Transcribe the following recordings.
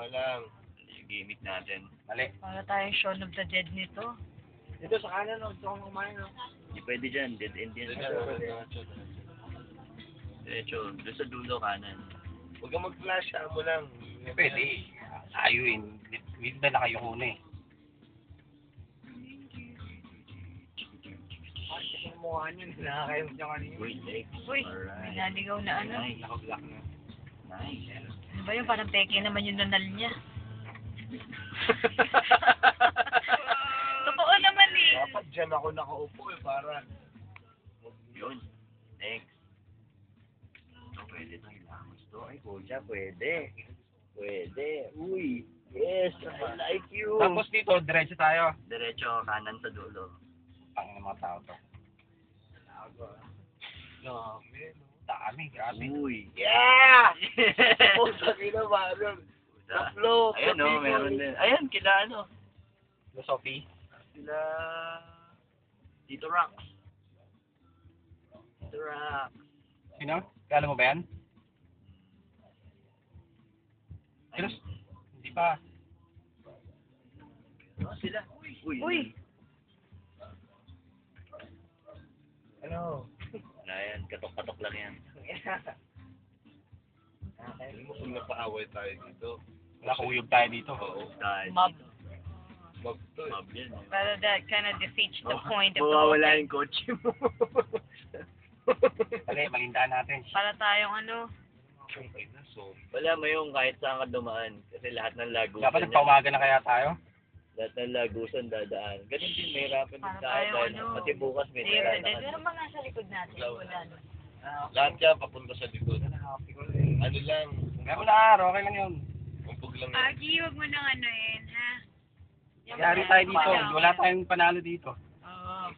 lang. Yung gimmick natin. Mali. Para tayong Shaun of the Dead nito. Dito sa kanan, no? Gusto kong kumain, no? Hindi pwede dyan. Dead end yan. Diretso. Doon sa dulo kanan. Huwag kang mag-flash, mo lang. Pwede. Ayun. Hindi na kayo kuna eh. Kasi yung mukha niyo, nakakayos niyo kanina. Uy, next. Uy, Alright. may naligaw na ano. Nice. Naka-block na. Nice. Ano ba yun? Parang peke naman yung nanal niya. Totoo naman eh. Dapat dyan ako nakaupo eh, para... Yun. Next. Ito, pwede ito. Hilamos to. Ay, kuya, pwede. Pwede. Uy. Yes, I like you. Tapos dito, diretso tayo. Diretso, kanan sa dulo. Ang mga tao to. Dami, grabe. Uy. Yeah! Oh, sabi na ba? Taplo. Ayan o, meron din. Ayan, kila ano. Sophie. Sila... Tito Rock. Tito Rock. Sino? Kala mo ba yan? Pero, hindi pa. Ano sila? Uy. Uy. Ano? Wala yan, katok-katok lang yan. Hindi mo kung napaaway tayo dito. Wala kuyog tayo dito. Oo. Dahil Mob. Mag to eh. Mob yan. Pero that kind of defeats the point of the whole Mawawala thing. yung kotse mo. Dali, malindaan natin. Para tayong ano. Okay na, so. Wala mo yung kahit saan ka dumaan. Kasi lahat ng lagusan Dapat nagpaumaga na kaya tayo? Lahat ng lagusan dadaan. Ganun din, mahirapan din Para tayo. tayo, Dahil ano, pati bukas may Pero naglalakad. mga nasa likod natin. Wala na. Lahat yan, papunta sa likod. Ano lang, Kaya mo na, okay lang yun. umpog lang yan. Agi, huwag mo nang ano yun, ha? Yari tayo dito. Wala tayong panalo dito. Oo.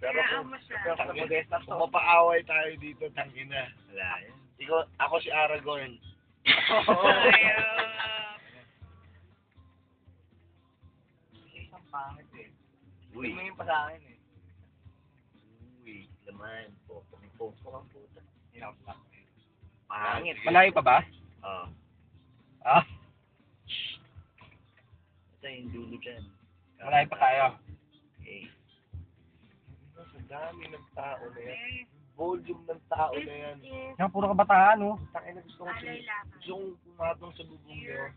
Pero Kaya kung, mo siya. pero kung mapaaway tayo dito, tangina. Wala yan. Ako si Aragorn. Isang pangit eh. Uy. Tumingin pa sa akin eh. Uy. Laman. Popo ang puta. Hinampak. Pangit. Malayo pa ba? Oo. Ah, Ito yung dulo dyan. malayo pa tayo. Okay. Sa dami ng tao na yan. Volume ng tao na yan. Yan, puro kabataan, oh. Tangina, gusto kong pumatong sa bubong niyo.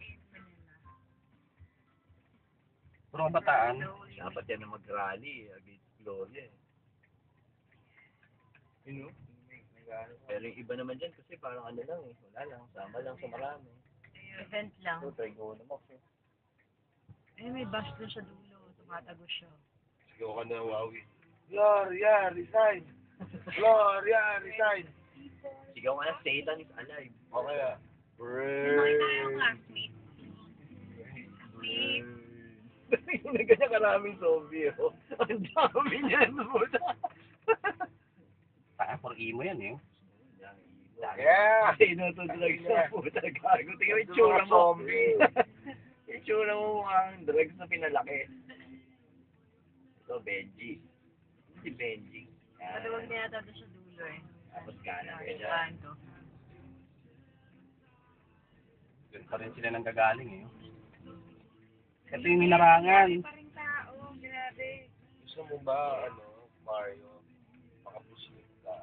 Puro kabataan. Dapat yan na mag-rally. Against Gloria. You know? Pero yung iba naman dyan kasi parang ano lang eh. Wala lang. Sama lang sa marami. Event lang. So, try ko naman. Eh, may bus doon sa dulo. Tumatagos siya. Sigaw ka na, Wawi. Gloria, resign! Gloria, resign! Sigaw ka na, Satan is alive. Okay ah. classmate. Ganyan karaming zombie, oh. Ang dami niyan, puta. Taka, puro emo yan, eh. Yeah! Kasi inutudrag sa puta, gago. Tingnan mo yung tsura mo. Zombie. Yung tsura mo mukhang drugs na pinalaki. Ito, Benji. Si Benji. Maluwag na yata doon sa dulo eh. Tapos kanan ka dyan. Kanto. Doon pa rin sila nang gagaling, eh. Ito yung minarangan. Paring tao, grabe. Gusto mo ba, Mario? Makapuslit ka.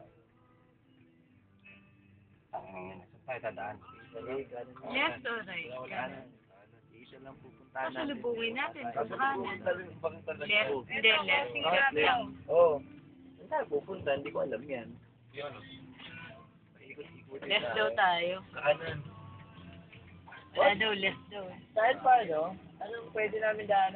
Saan tayo dadaan? Left or right? Kanan. Isa lang pupuntahan natin. Kasalubungin natin sa kanan. Bakit talaga? Left, hindi, left. Left. Oo. Saan tayo pupunta? Hindi ko alam yan. Yun. Ikot-ikot Left daw tayo. Kanan. Wala daw, left daw. Kahit paano, anong pwede namin daan